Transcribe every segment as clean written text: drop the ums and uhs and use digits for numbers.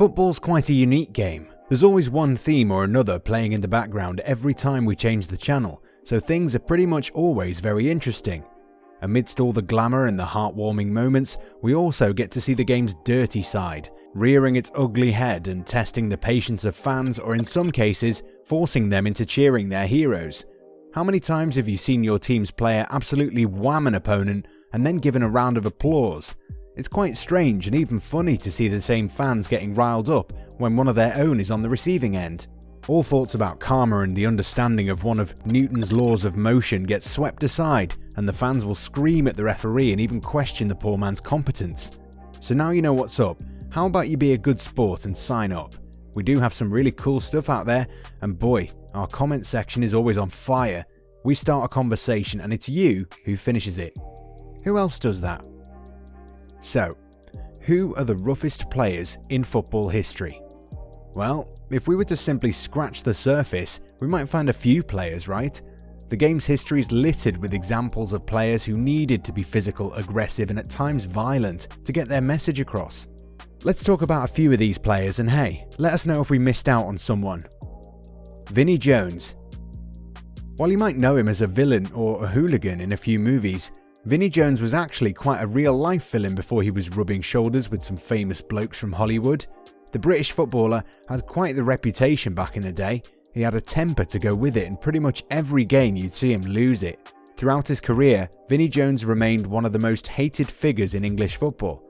Football's quite a unique game. There's always one theme or another playing in the background every time we change the channel, so things are pretty much always very interesting. Amidst all the glamour and the heartwarming moments, we also get to see the game's dirty side, rearing its ugly head and testing the patience of fans, or in some cases, forcing them into cheering their heroes. How many times have you seen your team's player absolutely wham an opponent and then given a round of applause? It's quite strange and even funny to see the same fans getting riled up when one of their own is on the receiving end. All thoughts about karma and the understanding of one of Newton's laws of motion gets swept aside, and the fans will scream at the referee and even question the poor man's competence. So now you know what's up. How about you be a good sport and sign up? We do have some really cool stuff out there, and boy, our comment section is always on fire. We start a conversation and it's you who finishes it. Who else does that? So, who are the roughest players in football history? Well, if we were to simply scratch the surface, we might find a few players, right? The game's history is littered with examples of players who needed to be physical, aggressive, and at times violent to get their message across. Let's talk about a few of these players, and hey, let us know if we missed out on someone. Vinnie Jones. While you might know him as a villain or a hooligan in a few movies, Vinnie Jones was actually quite a real-life villain before he was rubbing shoulders with some famous blokes from Hollywood. The British footballer had quite the reputation back in the day. He had a temper to go with it, and pretty much every game you'd see him lose it. Throughout his career, Vinnie Jones remained one of the most hated figures in English football.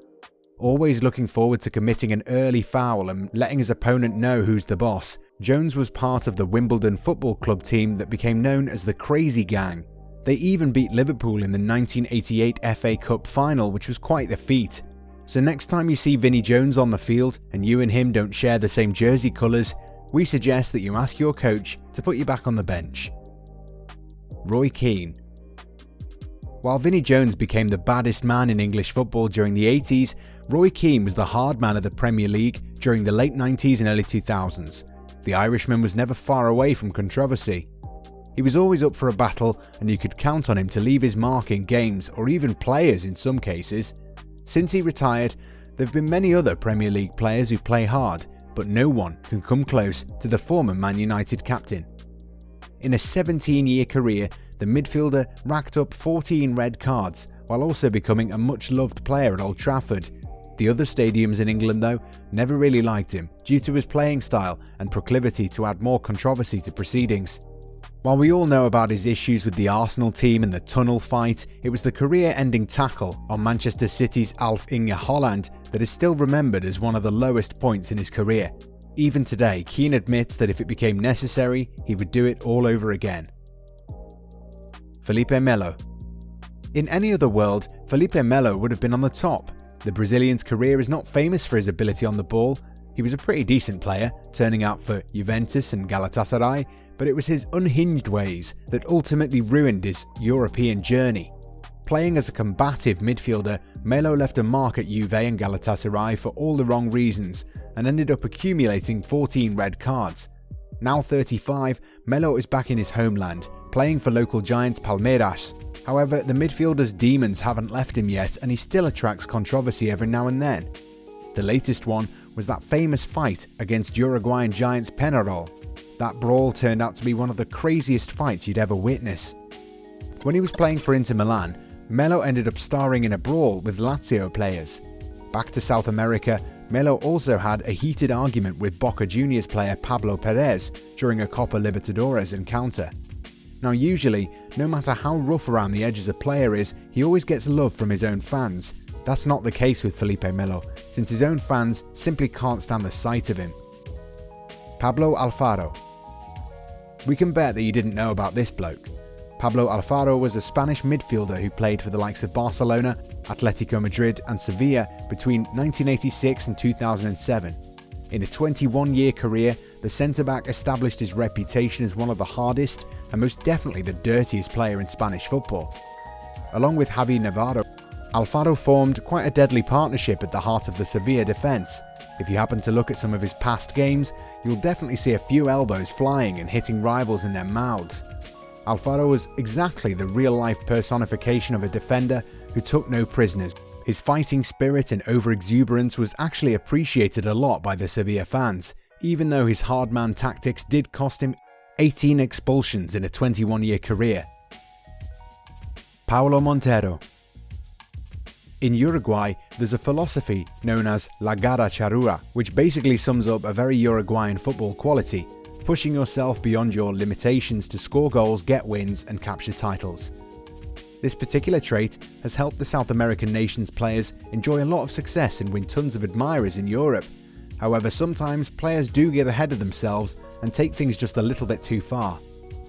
Always looking forward to committing an early foul and letting his opponent know who's the boss, Jones was part of the Wimbledon Football Club team that became known as the Crazy Gang. They even beat Liverpool in the 1988 FA Cup final, which was quite the feat. So next time you see Vinnie Jones on the field and you and him don't share the same jersey colours, we suggest that you ask your coach to put you back on the bench. Roy Keane. While Vinnie Jones became the baddest man in English football during the 80s, Roy Keane was the hard man of the Premier League during the late 90s and early 2000s. The Irishman was never far away from controversy. He was always up for a battle, and you could count on him to leave his mark in games or even players in some cases. Since he retired, there have been many other Premier League players who play hard, but no one can come close to the former Man United captain. In a 17-year career, the midfielder racked up 14 red cards, while also becoming a much-loved player at Old Trafford. The other stadiums in England, though, never really liked him due to his playing style and proclivity to add more controversy to proceedings. While we all know about his issues with the Arsenal team and the tunnel fight, it was the career-ending tackle on Manchester City's Alf Inge Haaland that is still remembered as one of the lowest points in his career. Even today, Keane admits that if it became necessary, he would do it all over again. Felipe Melo. In any other world, Felipe Melo would have been on the top. The Brazilian's career is not famous for his ability on the ball. He was a pretty decent player, turning out for Juventus and Galatasaray, but it was his unhinged ways that ultimately ruined his European journey. Playing as a combative midfielder, Melo left a mark at Juve and Galatasaray for all the wrong reasons and ended up accumulating 14 red cards. Now 35, Melo is back in his homeland, playing for local giants Palmeiras. However, the midfielder's demons haven't left him yet, and he still attracts controversy every now and then. The latest one was that famous fight against Uruguayan giants Peñarol. That brawl turned out to be one of the craziest fights you'd ever witness. When he was playing for Inter Milan, Melo ended up starring in a brawl with Lazio players. Back to South America, Melo also had a heated argument with Boca Juniors player Pablo Perez during a Copa Libertadores encounter. Now usually, no matter how rough around the edges a player is, he always gets love from his own fans. That's not the case with Felipe Melo, since his own fans simply can't stand the sight of him. Pablo Alfaro. We can bet that you didn't know about this bloke. Pablo Alfaro was a Spanish midfielder who played for the likes of Barcelona, Atletico Madrid and Sevilla between 1986 and 2007. In a 21-year career, the centre-back established his reputation as one of the hardest and most definitely the dirtiest player in Spanish football. Along with Javi Navarro, Alfaro formed quite a deadly partnership at the heart of the Sevilla defence. If you happen to look at some of his past games, you'll definitely see a few elbows flying and hitting rivals in their mouths. Alfaro was exactly the real-life personification of a defender who took no prisoners. His fighting spirit and overexuberance was actually appreciated a lot by the Sevilla fans, even though his hard-man tactics did cost him 18 expulsions in a 21-year career. Paulo Monteiro. In Uruguay, there's a philosophy known as La Garra Charrúa, which basically sums up a very Uruguayan football quality, pushing yourself beyond your limitations to score goals, get wins, and capture titles. This particular trait has helped the South American nations' players enjoy a lot of success and win tons of admirers in Europe. However, sometimes players do get ahead of themselves and take things just a little bit too far.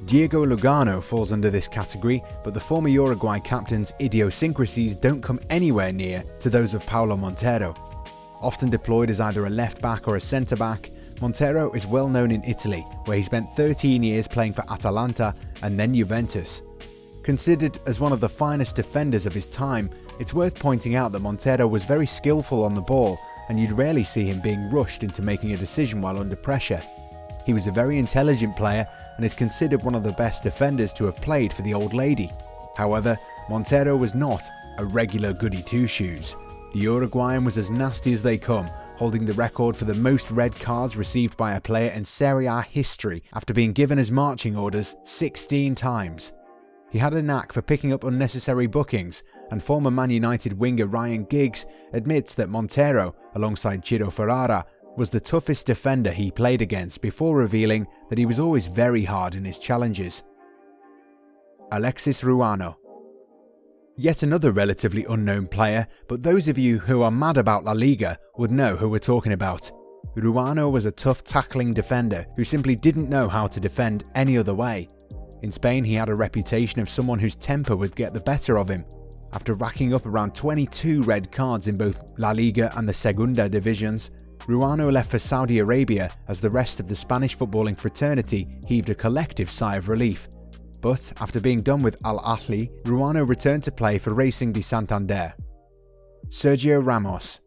Diego Lugano falls under this category, but the former Uruguay captain's idiosyncrasies don't come anywhere near to those of Paulo Monteiro. Often deployed as either a left-back or a centre-back, Monteiro is well known in Italy, where he spent 13 years playing for Atalanta and then Juventus. Considered as one of the finest defenders of his time, it's worth pointing out that Monteiro was very skillful on the ball, and you'd rarely see him being rushed into making a decision while under pressure. He was a very intelligent player and is considered one of the best defenders to have played for the old lady. However, Monteiro was not a regular goody two-shoes. The Uruguayan was as nasty as they come, holding the record for the most red cards received by a player in Serie A history after being given his marching orders 16 times. He had a knack for picking up unnecessary bookings, and former Man United winger Ryan Giggs admits that Monteiro, alongside Ciro Ferrara, was the toughest defender he played against, before revealing that he was always very hard in his challenges. Alexis Ruano. Yet another relatively unknown player, but those of you who are mad about La Liga would know who we're talking about. Ruano was a tough tackling defender who simply didn't know how to defend any other way. In Spain, he had a reputation of someone whose temper would get the better of him. After racking up around 22 red cards in both La Liga and the Segunda divisions, Ruano left for Saudi Arabia as the rest of the Spanish footballing fraternity heaved a collective sigh of relief. But after being done with Al Ahly, Ruano returned to play for Racing de Santander. Sergio Ramos.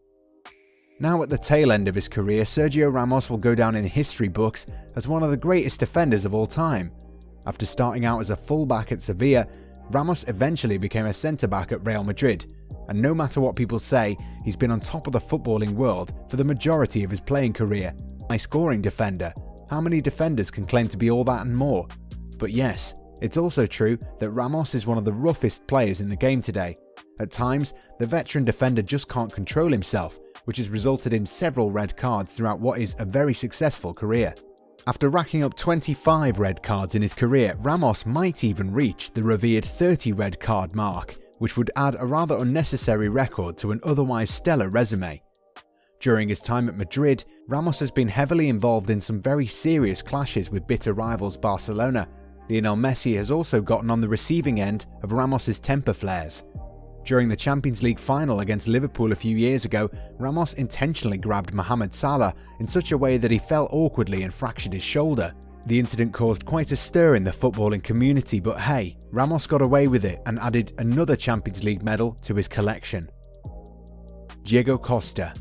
Now at the tail end of his career, Sergio Ramos will go down in history books as one of the greatest defenders of all time. After starting out as a fullback at Sevilla, Ramos eventually became a centre-back at Real Madrid, and no matter what people say, he's been on top of the footballing world for the majority of his playing career. A scoring defender. How many defenders can claim to be all that and more? But yes, it's also true that Ramos is one of the roughest players in the game today. At times, the veteran defender just can't control himself, which has resulted in several red cards throughout what is a very successful career. After racking up 25 red cards in his career, Ramos might even reach the revered 30 red card mark, which would add a rather unnecessary record to an otherwise stellar resume. During his time at Madrid, Ramos has been heavily involved in some very serious clashes with bitter rivals Barcelona. Lionel Messi has also gotten on the receiving end of Ramos's temper flares. During the Champions League final against Liverpool a few years ago, Ramos intentionally grabbed Mohamed Salah in such a way that he fell awkwardly and fractured his shoulder. The incident caused quite a stir in the footballing community, but hey, Ramos got away with it and added another Champions League medal to his collection. Diego Costa.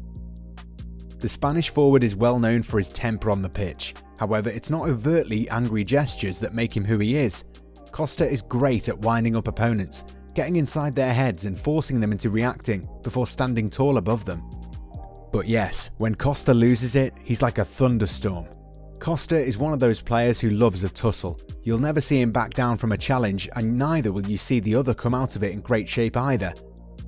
The Spanish forward is well known for his temper on the pitch. However, it's not overtly angry gestures that make him who he is. Costa is great at winding up opponents, getting inside their heads and forcing them into reacting before standing tall above them. But yes, when Costa loses it, he's like a thunderstorm. Costa is one of those players who loves a tussle. You'll never see him back down from a challenge, and neither will you see the other come out of it in great shape either.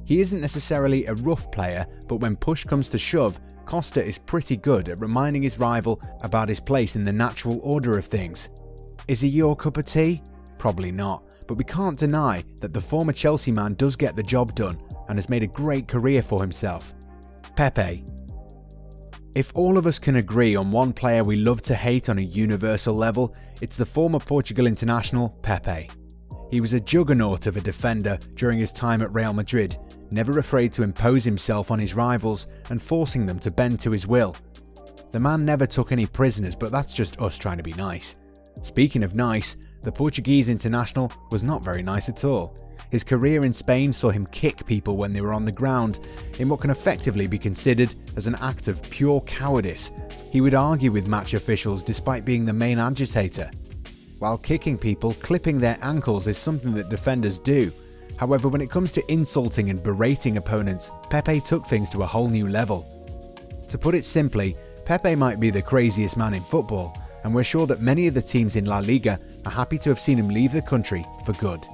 He isn't necessarily a rough player, but when push comes to shove, Costa is pretty good at reminding his rival about his place in the natural order of things. Is he your cup of tea? Probably not. But we can't deny that the former Chelsea man does get the job done and has made a great career for himself. Pepe. If all of us can agree on one player we love to hate on a universal level, it's the former Portugal international Pepe. He was a juggernaut of a defender during his time at Real Madrid, never afraid to impose himself on his rivals and forcing them to bend to his will. The man never took any prisoners, but that's just us trying to be nice. Speaking of nice, the Portuguese international was not very nice at all. His career in Spain saw him kick people when they were on the ground, in what can effectively be considered as an act of pure cowardice. He would argue with match officials despite being the main agitator. While kicking people, clipping their ankles is something that defenders do, However, when it comes to insulting and berating opponents, Pepe took things to a whole new level. To put it simply, Pepe might be the craziest man in football, and we're sure that many of the teams in La Liga are happy to have seen him leave the country for good.